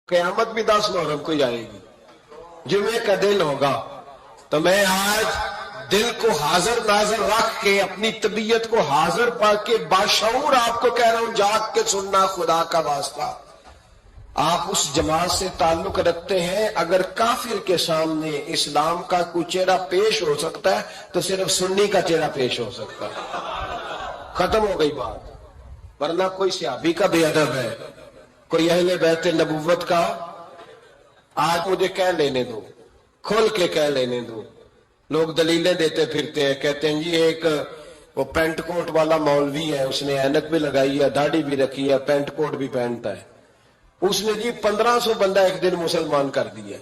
قیامت بھی 10 محرم کو جائے گی، جمعے کا دن ہوگا. تو میں آج دل کو حاضر ناظر رکھ کے اپنی طبیعت کو حاضر پا کے باشعور آپ کو کہہ رہا ہوں، جاگ کے سننا خدا کا واسطہ. آپ اس جماعت سے تعلق رکھتے ہیں، اگر کافر کے سامنے اسلام کا کوئی چہرہ پیش ہو سکتا ہے تو صرف سنی کا چہرہ پیش ہو سکتا ہے. ختم ہو گئی بات. ورنہ کوئی صحابی کا بے ادب ہے، کوئی اہل بیت نبوت کا، آج مجھے کہہ لینے دو، کھول کے کہہ لینے دو. لوگ دلیلیں دیتے پھرتے ہیں، کہتے ہیں جی ایک وہ پینٹ کوٹ والا مولوی ہے، اس نے اینک بھی لگائی ہے، داڑھی بھی رکھی ہے، پینٹ کوٹ بھی پہنتا ہے. اس نے جی 1500 بندہ ایک دن مسلمان کر دیا،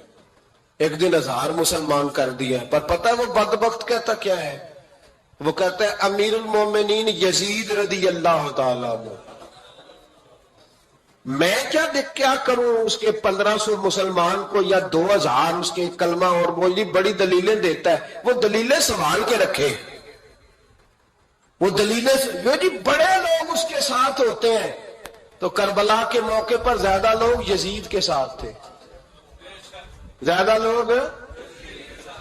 ایک دن 1000 مسلمان کر دیا. پر پتہ ہے وہ بدبخت کہتا کیا ہے؟ وہ کہتا ہے امیر المومنین یزید رضی اللہ تعالیٰ عنہ. میں کیا کروں اس کے 1500 مسلمان کو یا 2000 اس کے کلمہ اور بولی بڑی دلیلیں دیتا ہے. وہ دلیلیں سنبھال کے رکھے، وہ دلیلیں جو جی بڑے لوگ اس کے ساتھ ہوتے ہیں. تو کربلا کے موقع پر زیادہ لوگ یزید کے ساتھ تھے، زیادہ لوگ.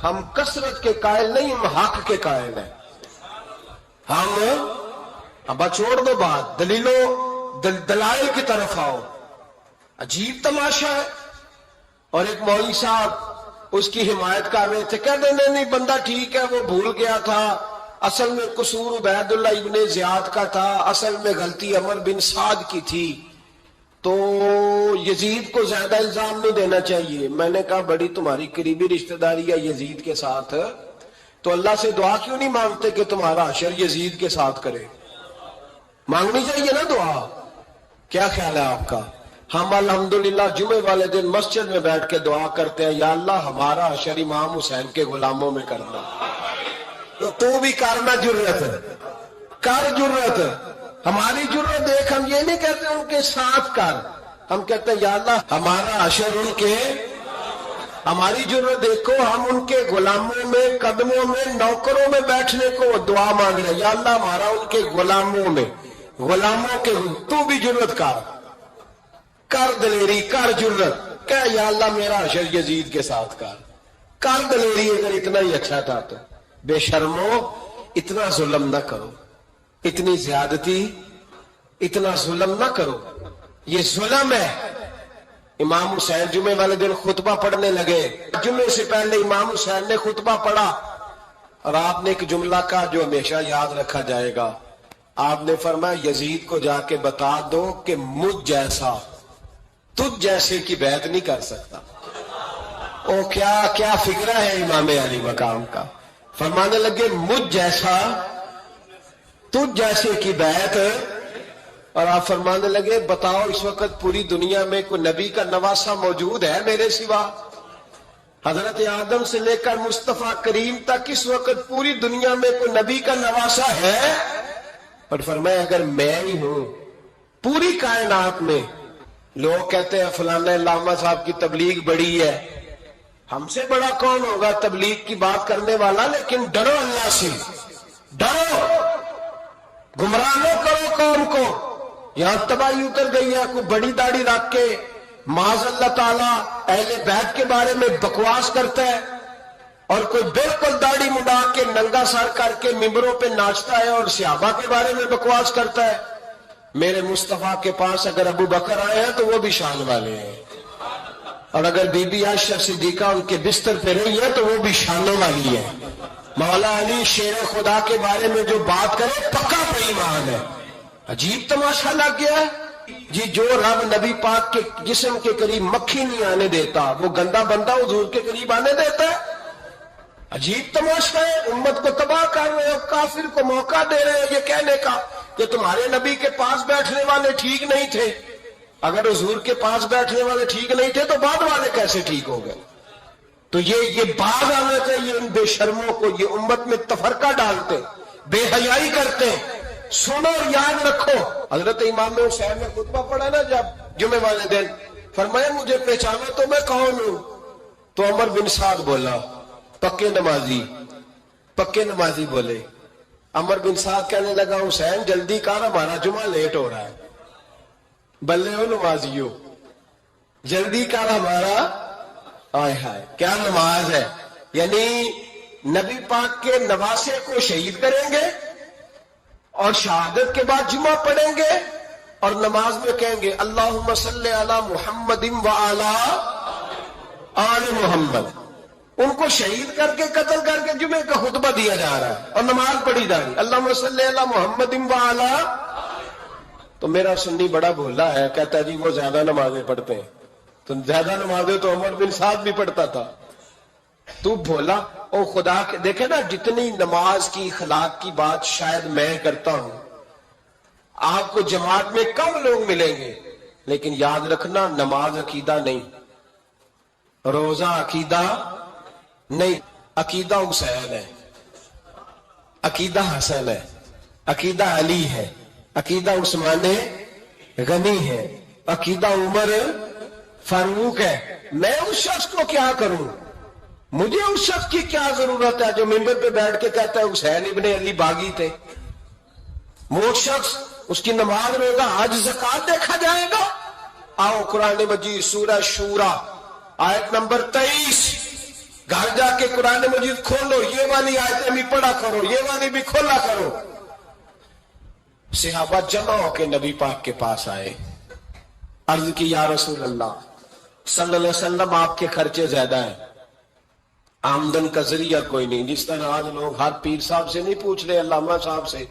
ہم کثرت کے قائل نہیں، ہم حق کے قائل ہیں. ہم اب چھوڑ دو بات، دلائل کی طرف آؤ. عجیب تماشا ہے. اور ایک مولوی صاحب اس کی حمایت کر رہے تھے، کہتے نہیں بندہ ٹھیک ہے، وہ بھول گیا تھا، اصل میں قصور عبید اللہ ابن زیاد کا تھا، اصل میں غلطی عمر بن سعد کی تھی، تو یزید کو زیادہ الزام نہیں دینا چاہیے. میں نے کہا بڑی تمہاری قریبی رشتہ داری ہے یزید کے ساتھ، تو اللہ سے دعا کیوں نہیں مانگتے کہ تمہارا حشر یزید کے ساتھ کرے؟ مانگنی چاہیے نا دعا. کیا خیال ہے آپ کا؟ ہم الحمدللہ جمعے والے دن مسجد میں بیٹھ کے دعا کرتے ہیں، یا اللہ ہمارا حشر امام حسین کے غلاموں میں کرنا. تو بھی کرنا جرت کر، جرت ہماری جرت دیکھ. ہم یہ نہیں کہتے ان کے ساتھ کر، ہم کہتے ہیں یا اللہ ہمارا حشر ان کے، ہماری جرت دیکھو، ہم ان کے غلاموں میں، قدموں میں، نوکروں میں بیٹھنے کو دعا مانگ رہے ہیں. یا اللہ ہمارا ان کے غلاموں میں، غلاموں کے. تو بھی جرت کر دلیری، کر جرت، کہ یا اللہ میرا حشر یزید کے ساتھ کر دلیری. اگر اتنا ہی اچھا تھا تو بے شرمو اتنا ظلم نہ کرو، اتنی زیادتی، اتنا ظلم نہ کرو. یہ ظلم ہے. امام حسین جمعے والے دن خطبہ پڑھنے لگے. جمعے سے پہلے امام حسین نے خطبہ پڑھا اور آپ نے ایک جملہ کہا جو ہمیشہ یاد رکھا جائے گا. آپ نے فرمایا یزید کو جا کے بتا دو کہ مجھ جیسا تجھ جیسے کی بیعت نہیں کر سکتا. او کیا فکرہ ہے امام علی مقام کا. فرمانے لگے مجھ جیسا تجھ جیسے کی بیعت. اور آپ فرمانے لگے بتاؤ اس وقت پوری دنیا میں کوئی نبی کا نواسا موجود ہے میرے سوا؟ حضرت آدم سے لے کر مصطفیٰ کریم تک اس وقت پوری دنیا میں کوئی نبی کا نواسا ہے؟ اور فرمایا اگر میں ہی ہوں پوری کائنات میں. لوگ کہتے ہیں فلانا علامہ صاحب کی تبلیغ بڑی ہے. ہم سے بڑا کون ہوگا تبلیغ کی بات کرنے والا؟ لیکن ڈرو اللہ سے، ڈرو، گمراہ نہ کرو قوم کو. یہاں تباہی اتر گئی ہے. کوئی بڑی داڑھی رکھ کے معاذ اللہ تعالیٰ اہل بیت کے بارے میں بکواس کرتا ہے، اور کوئی بالکل داڑھی مڈا کے ننگا سر کر کے ممبروں پہ ناچتا ہے اور صحابہ کے بارے میں بکواس کرتا ہے. میرے مصطفیٰ کے پاس اگر ابو بکر آئے ہیں تو وہ بھی شان والے ہیں، اور اگر بی بی عائشہ صدیقہ ان کے بستر پہ رہی ہے تو وہ بھی شانوں والی ہے. مولا علی شیر خدا کے بارے میں جو بات کرے پکا بے ایمان ہے. عجیب تماشا لگ گیا ہے جی. جو رب نبی پاک کے جسم کے قریب مکھی نہیں آنے دیتا وہ گندا بندہ حضور کے قریب آنے دیتا ہے؟ عجیب تماشا ہے. امت کو تباہ کر رہے ہو، کافر کو موقع دے رہے ہو یہ کہنے کا کہ تمہارے نبی کے پاس بیٹھنے والے ٹھیک نہیں تھے. اگر حضور کے پاس بیٹھنے والے ٹھیک نہیں تھے تو بعد والے کیسے ٹھیک ہو گئے؟ تو یہ باز آنا چاہیے ان بے شرموں کو. یہ امت میں تفرقہ ڈالتے، بے حیائی کرتے. سنو اور یاد رکھو. حضرت امام حسین نے خطبہ پڑھا نا جب جمعے والے دن، فرمایا مجھے پہچانا تو میں کون ہوں؟ تو عمر بن سعد بولا پکے نمازی بولے. عمر بن سعد کہنے لگا حسین جلدی کر، ہمارا جمعہ لیٹ ہو رہا ہے. بلے ہو نمازیو، جلدی کر ہمارا آئے ہائے کیا نماز ہے. یعنی نبی پاک کے نواسے کو شہید کریں گے اور شہادت کے بعد جمعہ پڑھیں گے اور نماز میں کہیں گے اللہم صلی علی محمد و علی آل محمد. ان کو شہید کر کے قتل کر کے جمعے کا خطبہ دیا جا رہا ہے اور نماز پڑھی جا رہی ہے اللہم صلی علی محمد و علی. تو میرا سنی بڑا بھولا ہے، کہتا ہے جی وہ زیادہ نمازیں پڑھتے ہیں. تو زیادہ نمازیں تو عمر بن سعد بھی پڑھتا تھا. تو بھولا او خدا کے دیکھے نا، جتنی نماز کی اخلاق کی بات شاید میں کرتا ہوں، آپ کو جماعت میں کم لوگ ملیں گے، لیکن یاد رکھنا نماز عقیدہ نہیں، روزہ عقیدہ نہیں. عقیدہ حسین ہے، عقیدہ حسن ہے، عقیدہ علی ہے، عقیدہ عثمان غنی ہے، عقیدہ عمر فاروق ہے. میں اس شخص کو کیا کروں؟ مجھے اس شخص کی کیا ضرورت ہے جو ممبر پہ بیٹھ کے کہتا ہے حسین ابن علی باغی تھے؟ وہ شخص، اس کی نماز روزہ حج زکات دیکھا جائے گا. آؤ قرآن مجید سورہ شورا آیت نمبر 23، گھر جا کے قرآن مجید کھولو، یہ والی آیتیں بھی پڑھا کرو، یہ والی بھی کھولا کرو. صحابہ جمع ہو کے نبی پاک کے پاس آئے، عرض کی یا رسول اللہ صلی اللہ علیہ وسلم آپ کے خرچے زیادہ ہیں، آمدن کا ذریعہ کوئی نہیں. جس طرح آج لوگ ہر پیر صاحب سے نہیں پوچھ رہے، علامہ صاحب سے،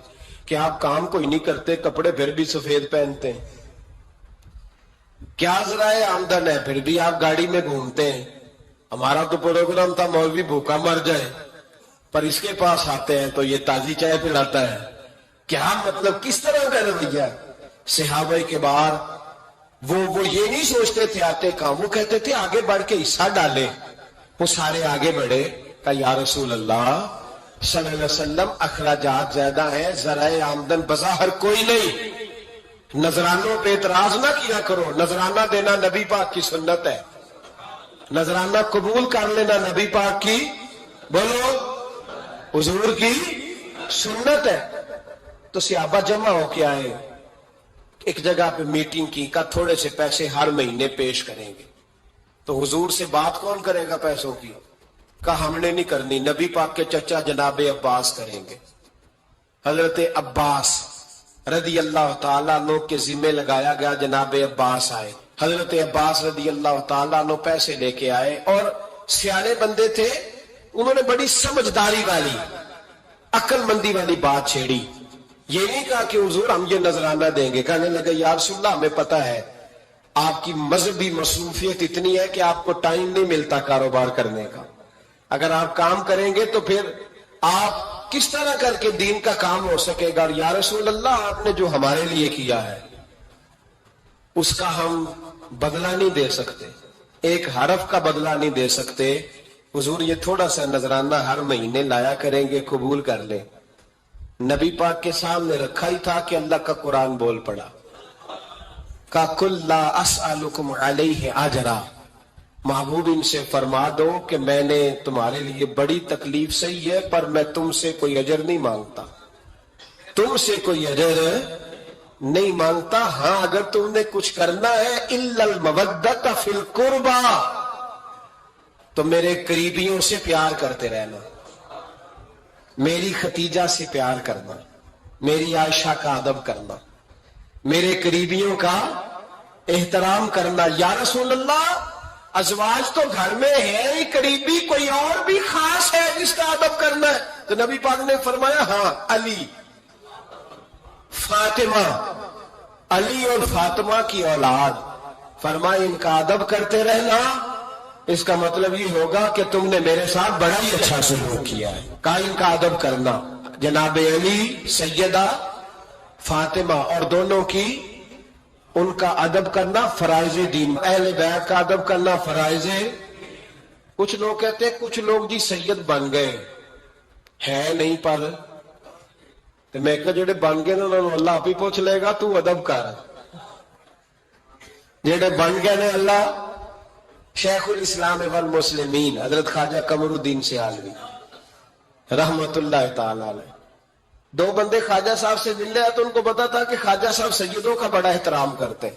کہ آپ کام کوئی نہیں کرتے، کپڑے پھر بھی سفید پہنتے ہیں، کیا ذرائع آمدن ہے، پھر بھی آپ گاڑی میں گھومتے ہیں. ہمارا تو پروگرام تھا مولوی بھوکا مر جائے، پر اس کے پاس آتے ہیں تو یہ تازی چائے پلاتا ہے. کیا مطلب، کس طرح کا رویہ؟ صحابہ کے بعد وہ یہ نہیں سوچتے تھے آتے کام، وہ کہتے تھے آگے بڑھ کے حصہ ڈالیں. وہ سارے آگے بڑھے، کہا یا رسول اللہ صلی اللہ علیہ وسلم اخراجات زیادہ ہیں، ذرائع آمدن بظاہر کوئی نہیں. نذرانوں پہ اعتراض نہ کیا کرو، نذرانہ دینا نبی پاک کی سنت ہے، نذرانہ قبول کر لینا نبی پاک کی، بولو، حضور کی سنت ہے. تو صحابہ جمع ہو کے آئے، ایک جگہ پہ میٹنگ کی، کہا تھوڑے سے پیسے ہر مہینے پیش کریں گے. تو حضور سے بات کون کرے گا پیسوں کی؟ کہا ہم نے نہیں کرنی، نبی پاک کے چچا جناب عباس کریں گے. حضرت عباس رضی اللہ تعالیٰ عنہ کے ذمہ لگایا گیا، جناب عباس آئے. حضرت عباس رضی اللہ تعالیٰ عنہ پیسے لے کے آئے، اور سیانے بندے تھے، انہوں نے بڑی سمجھداری والی، عقل مندی والی بات چھیڑی. یہ نہیں کہا کہ حضور ہم یہ نذرانہ دیں گے، کہنے لگے یا رسول اللہ ہمیں پتہ ہے آپ کی مذہبی مصروفیت اتنی ہے کہ آپ کو ٹائم نہیں ملتا کاروبار کرنے کا، اگر آپ کام کریں گے تو پھر آپ کس طرح کر کے دین کا کام ہو سکے گا. یا رسول اللہ آپ نے جو ہمارے لیے کیا ہے اس کا ہم بدلہ نہیں دے سکتے، ایک حرف کا بدلہ نہیں دے سکتے. حضور یہ تھوڑا سا نذرانہ ہر مہینے لایا کریں گے، قبول کر لیں. نبی پاک کے سامنے رکھا ہی تھا کہ اللہ کا قرآن بول پڑا، کا کل لا اسألکم علیہ اجرا، محبوب ان سے فرما دو کہ میں نے تمہارے لیے بڑی تکلیف سہی ہے، پر میں تم سے کوئی اجر نہیں مانگتا، تم سے کوئی اجر نہیں مانگتا. ہاں اگر تم نے کچھ کرنا ہے الا المودۃ فی القربى، تو میرے قریبیوں سے پیار کرتے رہنا، میری ختیجہ سے پیار کرنا، میری عائشہ کا ادب کرنا، میرے قریبیوں کا احترام کرنا. یا رسول اللہ ازواج تو گھر میں ہے ہی، قریبی کوئی اور بھی خاص ہے جس کا ادب کرنا ہے؟ تو نبی پاک نے فرمایا ہاں، علی، فاطمہ، علی اور فاطمہ کی اولاد، فرمایا ان کا ادب کرتے رہنا. اس کا مطلب یہ ہوگا کہ تم نے میرے ساتھ بڑا ہی اچھا سلوک کیا ہے. کہا ان کا ادب کرنا، جناب علی، سیدہ فاطمہ اور دونوں کی، ان کا ادب کرنا فرائض دین، اہل بیت کا ادب کرنا فرائض. کچھ لوگ کہتے ہیں کچھ لوگ جی سید بن گئے ہے نہیں، پر میں کہ جڑے بن گئے نا انہوں نے اللہ آپ ہی پوچھ لے گا تو ادب کر. جڑے بن گئے نے اللہ، شیخ الاسلام والمسلمین حضرت خواجہ قمر الدین سیالوی رحمت اللہ تعالی علیہ، دو بندے خواجہ صاحب سے مل رہے تو ان کو پتا تھا کہ خواجہ صاحب سیدوں کا بڑا احترام کرتے ہیں.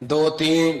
2-3